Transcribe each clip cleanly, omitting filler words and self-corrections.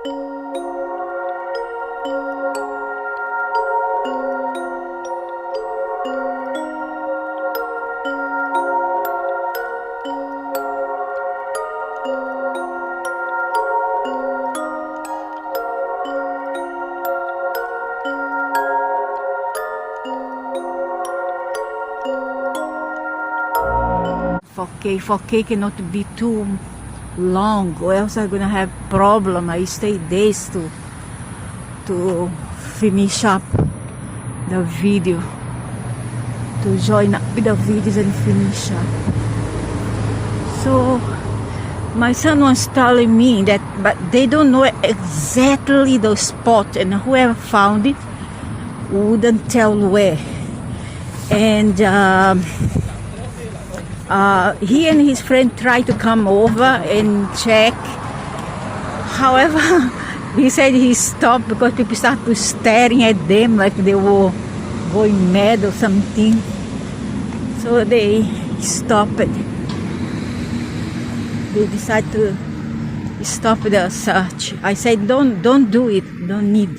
4K cannot be too long, or else I'm gonna have problem. I stay days to finish up the video, to join up with the videos and finish up. So my son was telling me that, but they don't know exactly the spot, and whoever found it wouldn't tell where. And he and his friend tried to come over and check. However, he said he stopped because people started staring at them like they were going mad or something. So they stopped. They decided to stop the search. I said, don't do it. Don't need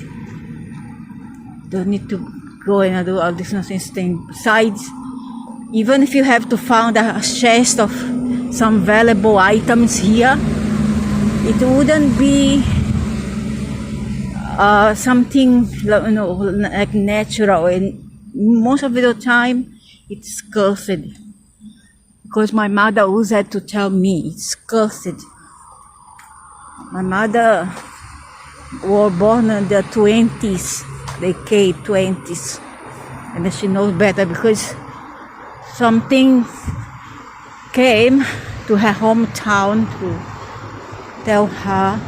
to go and do all this nonsense thing. Besides, even if you have to find a chest of some valuable items here, it wouldn't be something, you know, like natural. And most of the time, it's cursed. Because my mother always had to tell me, it's cursed. My mother was born in the 20s, the K-20s. And she knows better because something came to her hometown to tell her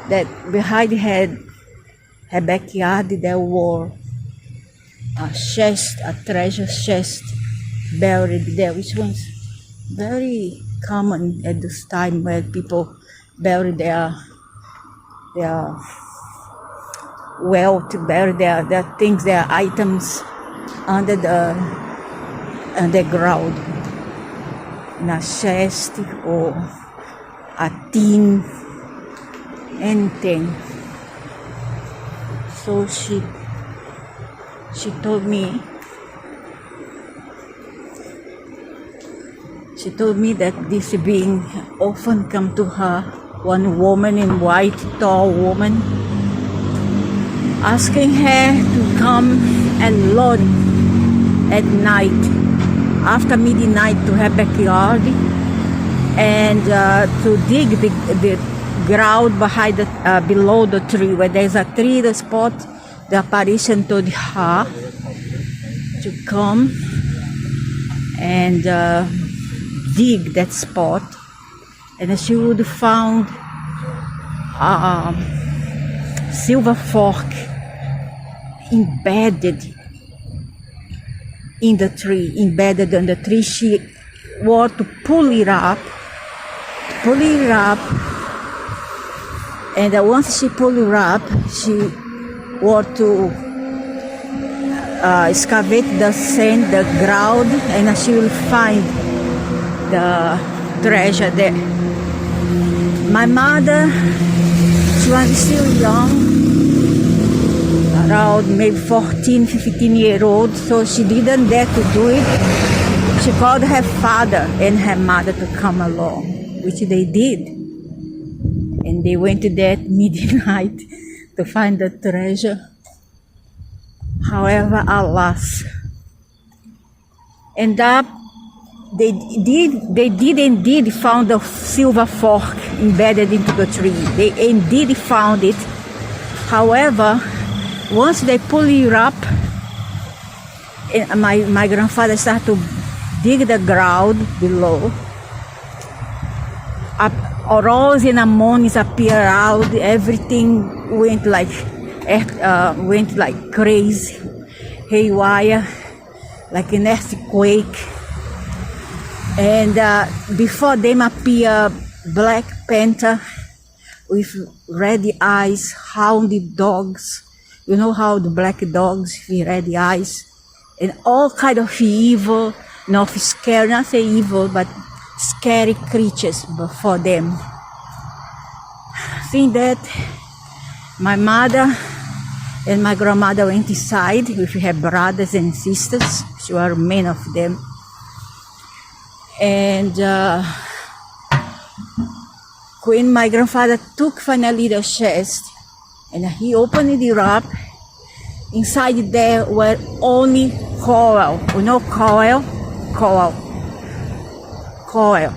that behind her backyard there were a chest, a treasure chest buried there, which was very common at this time, where people bury their wealth, bury their things, their items under the underground, in a chest or a tin, anything. So she told me that this being often come to her, one woman in white, tall woman, asking her to come alone at night, after midnight, to her backyard and to dig the ground behind below the tree, where there's a tree, the spot. The apparition told her to come and dig that spot, and she would find a silver fork embedded in the tree, She was to pull it up, and once she pulled it up, she was to excavate the sand, the ground, and she will find the treasure there. My mother, she was still young, around maybe 14, 15-year-old, so she didn't dare to do it. She called her father and her mother to come along, which they did. And they went there at midnight to find the treasure. However, alas, end up they did indeed found the silver fork embedded into the tree. They indeed found it. However, once they pull it up, my grandfather started to dig the ground below. Rose and ammonium appeared out. Everything went like crazy, haywire, like an earthquake. And before them appeared Black Panther with red eyes, hounded dogs. You know how the black dogs with red eyes, and all kind of evil, not scary, not say evil, but scary creatures before them. Seeing that, my mother and my grandmother went inside. If we have brothers and sisters, there were many of them. And when my grandfather took finally the chest and he opened it up, inside there were only coral. You know coral? Coral. Coral.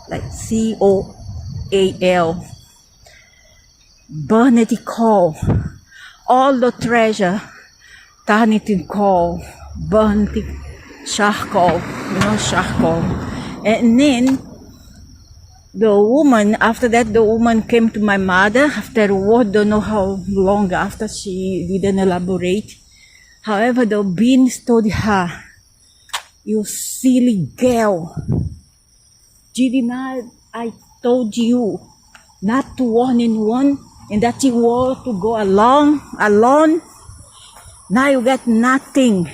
Like C-O-A-L. Burned coal. All the treasure turned it in coal. Burnt charcoal. You know charcoal. And then the woman, after that, the woman came to my mother afterward, don't know how long after, she didn't elaborate. However, the beings told her, "You silly girl, didn't I told you not to warn anyone and that you were to go alone? Now you got nothing."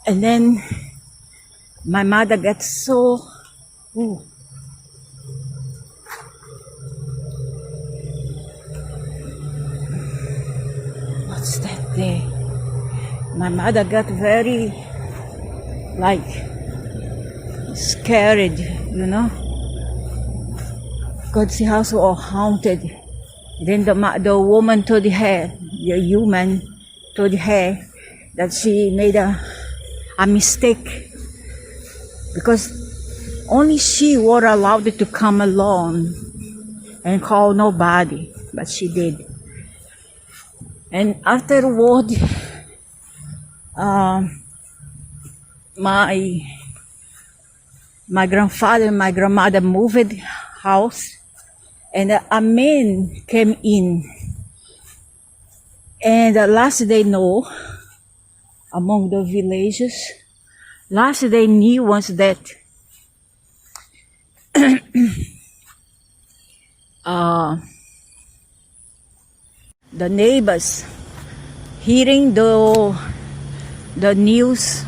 And then my mother got so what's that there? My mother got very like scared, you know, because the house was haunted. Then the woman told her, the human told her that she made a mistake, because only she was allowed to come alone and call nobody, but she did. And afterward, my grandfather and my grandmother moved house, and a man came in. And last they know, among the villagers, last they knew was that the neighbors, hearing the news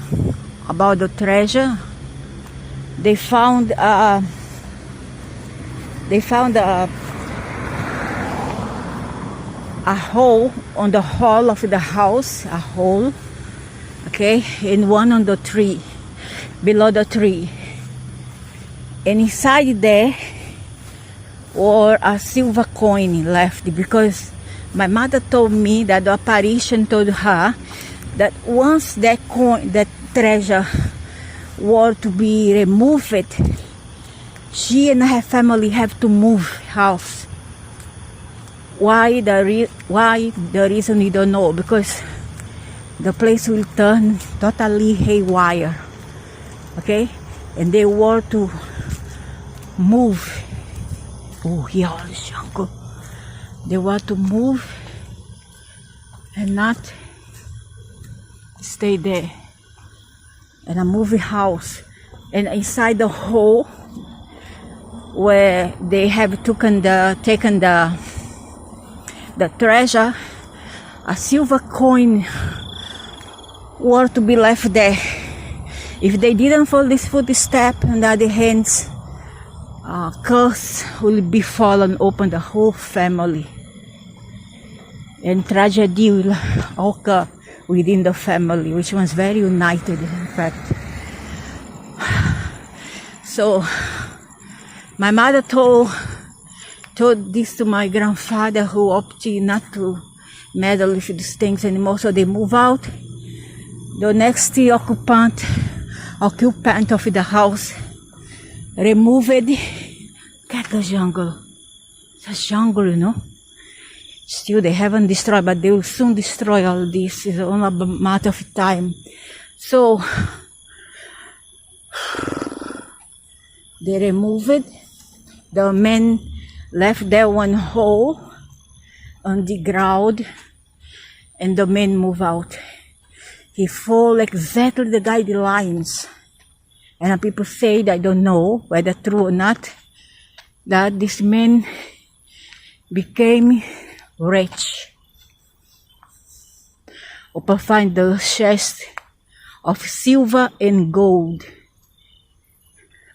about the treasure, they found a hole on the hall of the house, a hole, okay, and one on the tree, below the tree. And inside there was a silver coin left, because my mother told me that the apparition told her that once that coin, that treasure, were to be removed, she and her family have to move house. Why the reason we don't know, because the place will turn totally haywire, okay? And they were to move. Oh, here all the jungle. They were to move and not stay there. And a movie house, and inside the hole where they have taken the treasure, a silver coin were to be left there. If they didn't follow this footstep on the other hands, curse will be fallen upon the whole family, and tragedy will occur within the family, which was very united, in fact. So my mother told this to my grandfather, who opted not to meddle with these things anymore. So they move out. The next occupant of the house removed. Get the jungle. It's a jungle, you know. Still, they haven't destroyed, but they will soon destroy all this. It's only a matter of time. So they removed it. The men left there one hole on the ground, and the men move out. He followed exactly the guidelines. And people say, I don't know whether true or not, that this man became rich. Or find the chest of silver and gold,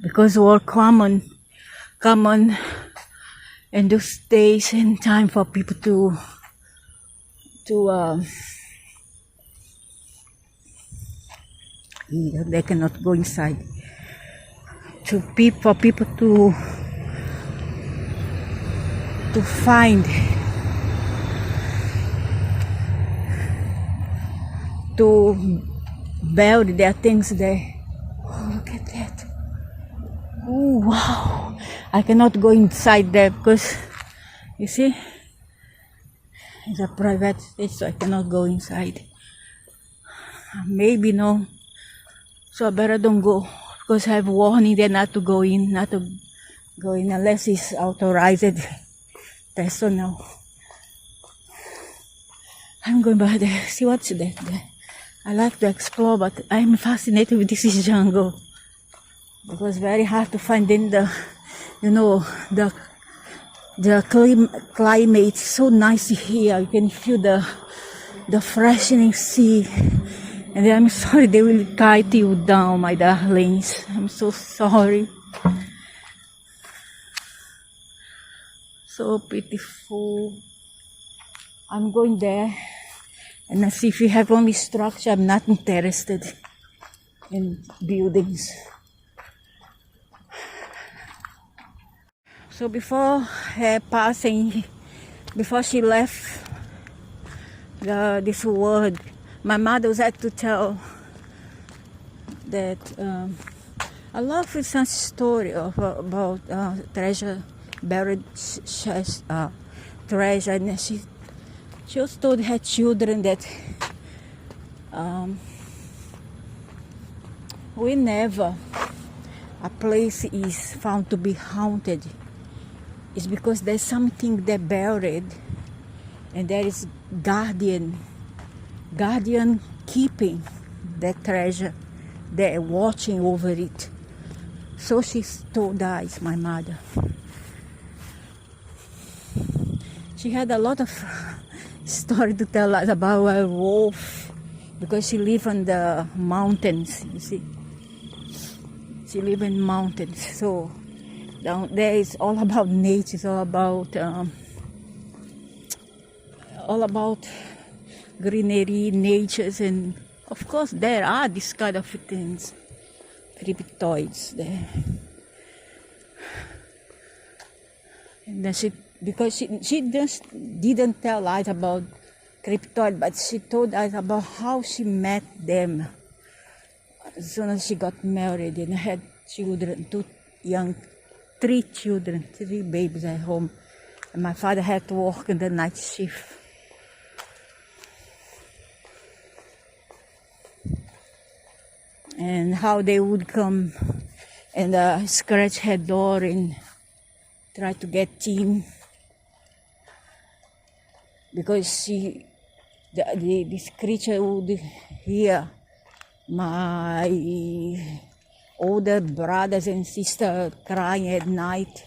because were common and those days and time for people to they cannot go inside, for people to find, to bury their things there. Oh, look at that. Oh, wow. I cannot go inside there because, you see, it's a private stage, so I cannot go inside. Maybe no. So I better don't go because I have warning there not to go in, unless it's authorized. So now I'm going by there. See what's there. I like to explore, but I'm fascinated with this jungle because it's very hard to find in the climate is so nice here. You can feel the freshening sea. And I'm sorry they will kite you down, my darlings. I'm so sorry. So beautiful. I'm going there and I see if you have only structure. I'm not interested in buildings. So before she left this world, my mother was had to tell that I love some story about treasure, buried treasure, and she also told her children that whenever a place is found to be haunted, it's because there's something there buried, and there is guardian keeping that treasure. They're watching over it. So she told us, my mother. She had a lot of story to tell us about a wolf because she lived on the mountains, you see. She lived in mountains, so down there is all about nature, it's all about greenery, natures, and of course there are these kind of things, cryptoids there. And then she just didn't tell us about cryptoid, but she told us about how she met them as soon as she got married and had children, three babies at home, and my father had to work in the night shift. And how they would come and scratch her door and try to get in, because this creature would hear my older brothers and sisters crying at night,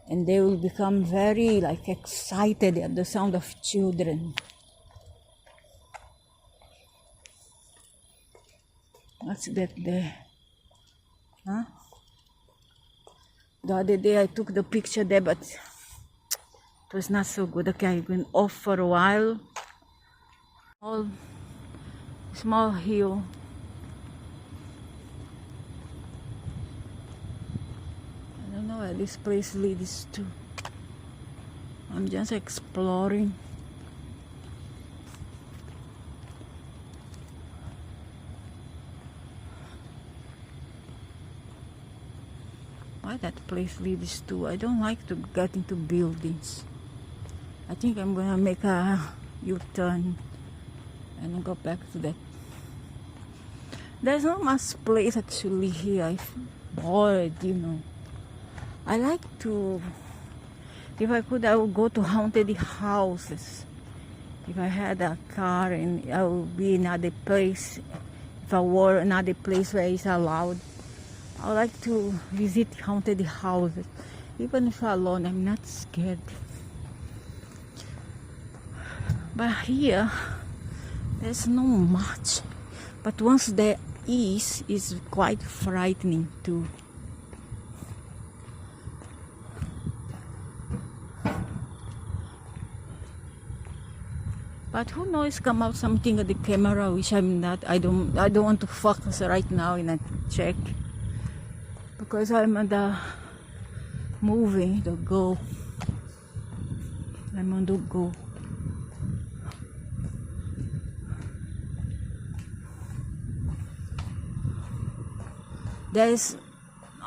and they will become very excited at the sound of children. What's that there? Huh? The other day I took the picture there, but it was not so good. Okay, I went off for a while. Small hill. I don't know where this place leads to. I'm just exploring. Why that place leads to? I don't like to get into buildings. I think I'm gonna make a U-turn and go back to that. There's not much place actually here. I feel bored, I like to, if I could, I would go to haunted houses. If I had a car and I would be in another place, if I were another place where it's allowed, I would like to visit haunted houses. Even if I'm alone, I'm not scared. But here, there's not much. But once there is, it's quite frightening too. But who knows, come out something at the camera which I'm not. I don't want to focus right now in a check because I'm on the movie to go. I'm on the go. There's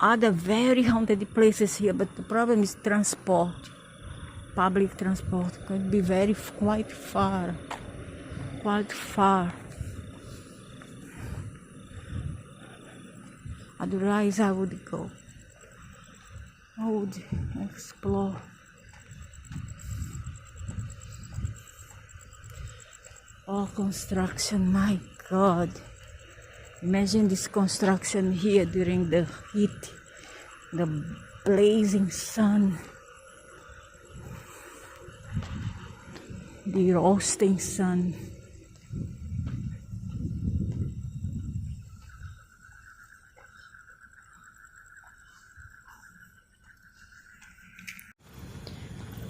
other very haunted places here, but the problem is transport. Public transport could be quite far. Otherwise, I would go. I would explore. All construction, my God. Imagine this construction here during the heat, the blazing sun, the roasting sun.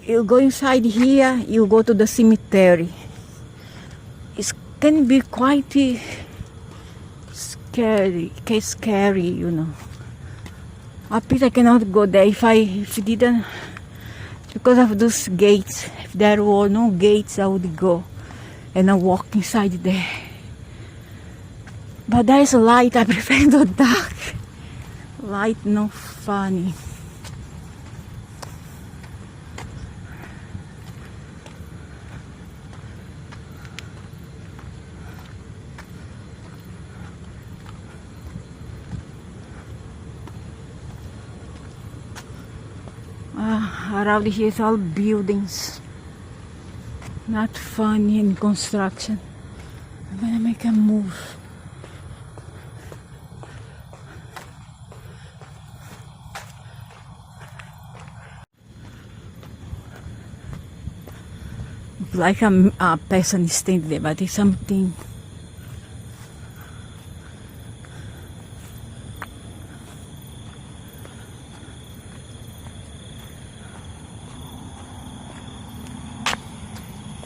You go inside here, you go to the cemetery. It can be quite scary, you know. I cannot go there if didn't, because of those gates. If there were no gates, I would go and I walk inside there. But there's a light. I prefer the dark. Light no funny. Around here is all buildings. Not funny in construction. I'm gonna make a move. Like a person is standing there, but it's something.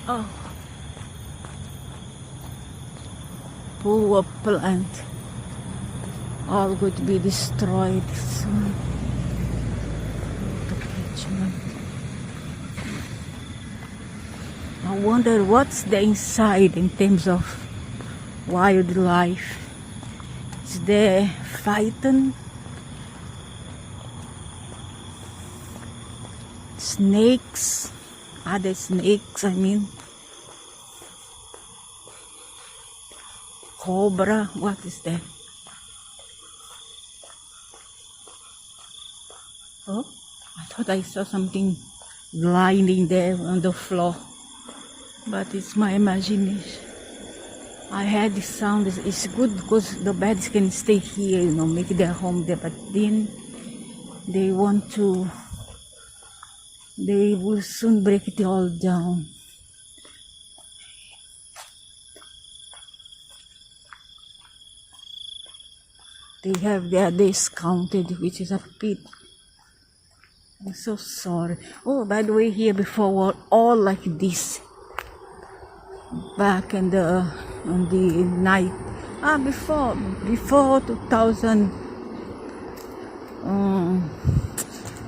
Oh, poor plant, all going to be destroyed soon. I wonder what's the inside in terms of wildlife. Is there python, snakes, other snakes, I mean, cobra, what is that? Oh, I thought I saw something gliding there on the floor, but it's my imagination. I heard the sound. It's good because the birds can stay here, you know, make their home there, but then they will soon break it all down. They have their days counted, which is a pity. I'm so sorry. Oh, by the way, here before were all like this. Back in on the night. Before 2000.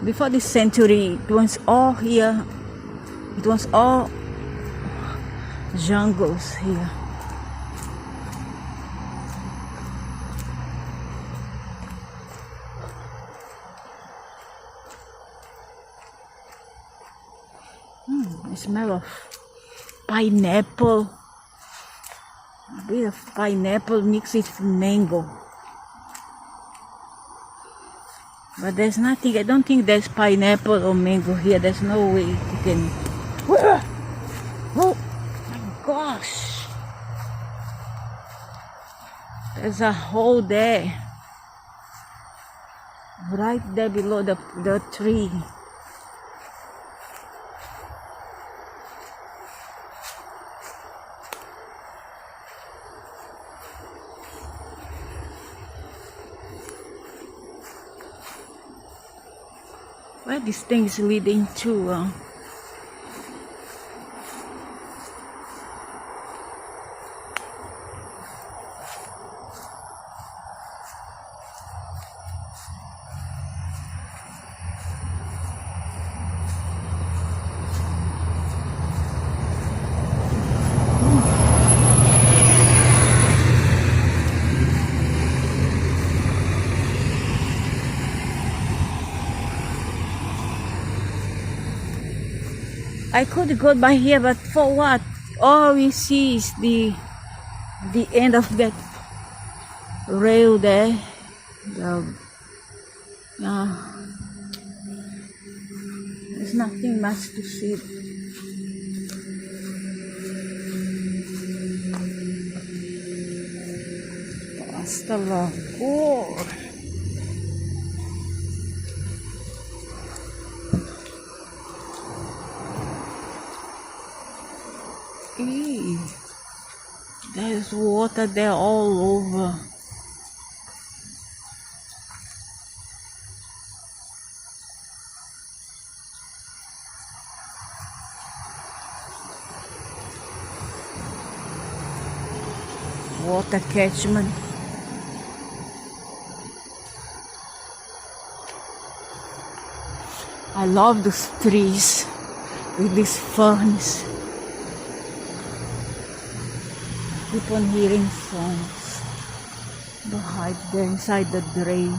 Before this century, it was all here. It was all jungles here. The smell of pineapple. A bit of pineapple mixed with mango. But there's nothing, I don't think there's pineapple or mango here. There's no way you can. Oh my gosh! There's a hole there. Right there below the tree. Where this thing is leading to? I could go by here, but for what? All we see is the end of that rail there. There's nothing much to see. Astaghfirullah. Oh. Eee. There's water there all over. Water catchment. I love those trees with these ferns. Keep on hearing songs behind there inside the drain.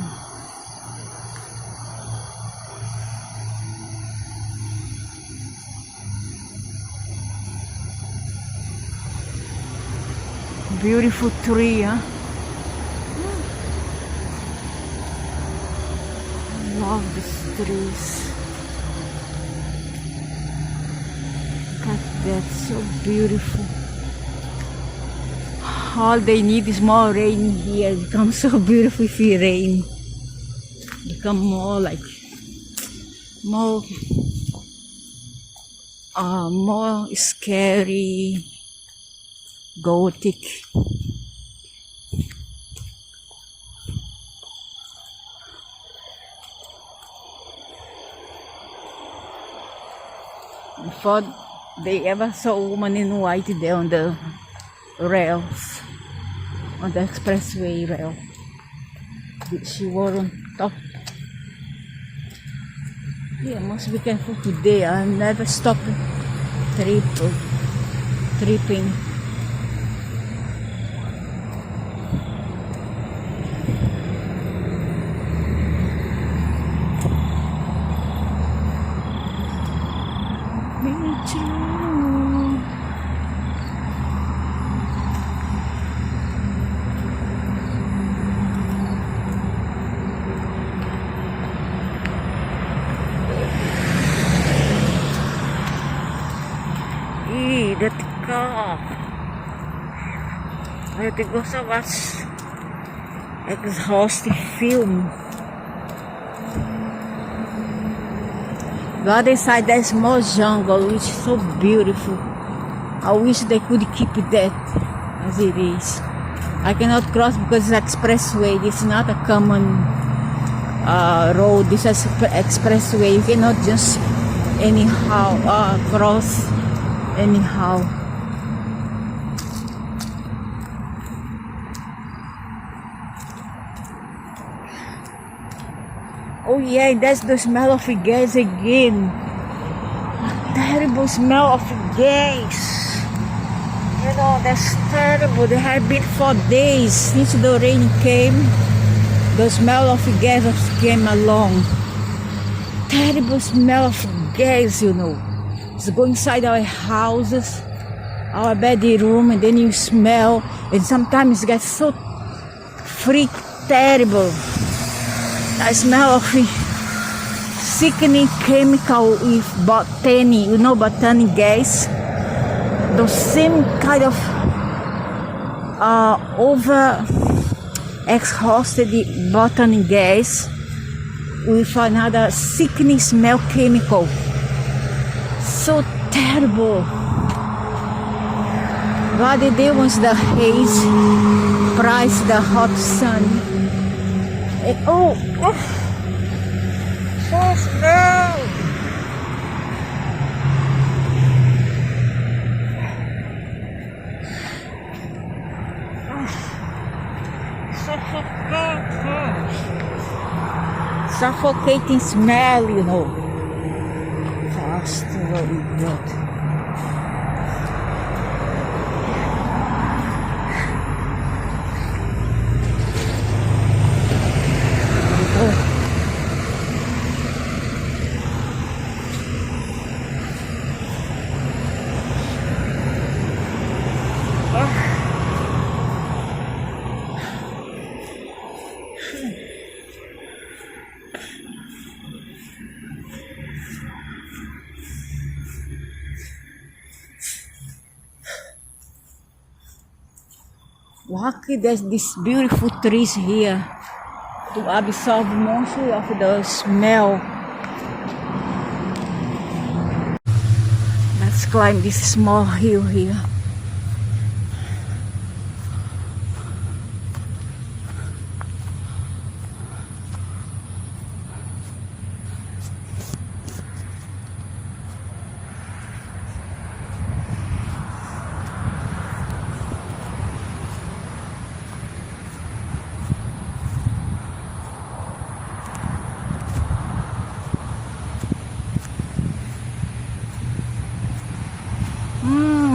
Beautiful tree, huh? I love these trees. Look at that, so beautiful. All they need is more rain here. It becomes so beautiful if it rain. Become more like more scary, gothic. Before they ever saw a woman in white there on the rails, on the expressway rail. She wore on top. Yeah, must be careful today. I never stop tripping. Me too. That car. I have to go so much exhausting film. The other side there's more jungle, which is so beautiful. I wish they could keep that as it is. I cannot cross because it's expressway. This is not a common road. This is expressway. You cannot just anyhow cross anyhow. Oh yeah, that's the smell of gas again. A terrible smell of gas. You know, that's terrible. They have been for days since the rain came. The smell of gas came along. Terrible smell of gas, you know. It's go inside our houses, our bedroom, and then you smell, and sometimes it gets so freak terrible. I smell of sickening chemical with botany, you know, botany gas. The same kind of over exhausted botany gas with another sickening smell chemical. So terrible. God, the day was the haze, price the hot sun. And oh, so smell. Suffocating smell, you know. Fast, very good. Lucky there's these beautiful trees here to absorb most of the smell. Let's climb this small hill here.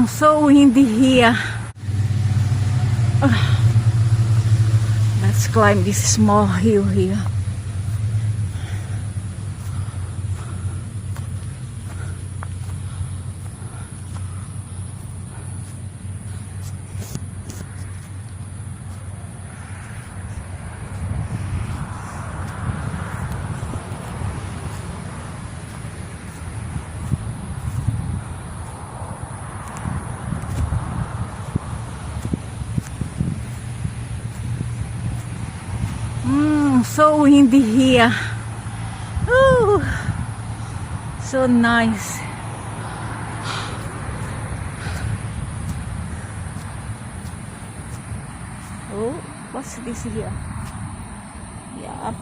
So windy here. Let's climb this small hill here. So windy here. Ooh, so nice. Oh, what's this here? Yup.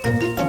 Thank you.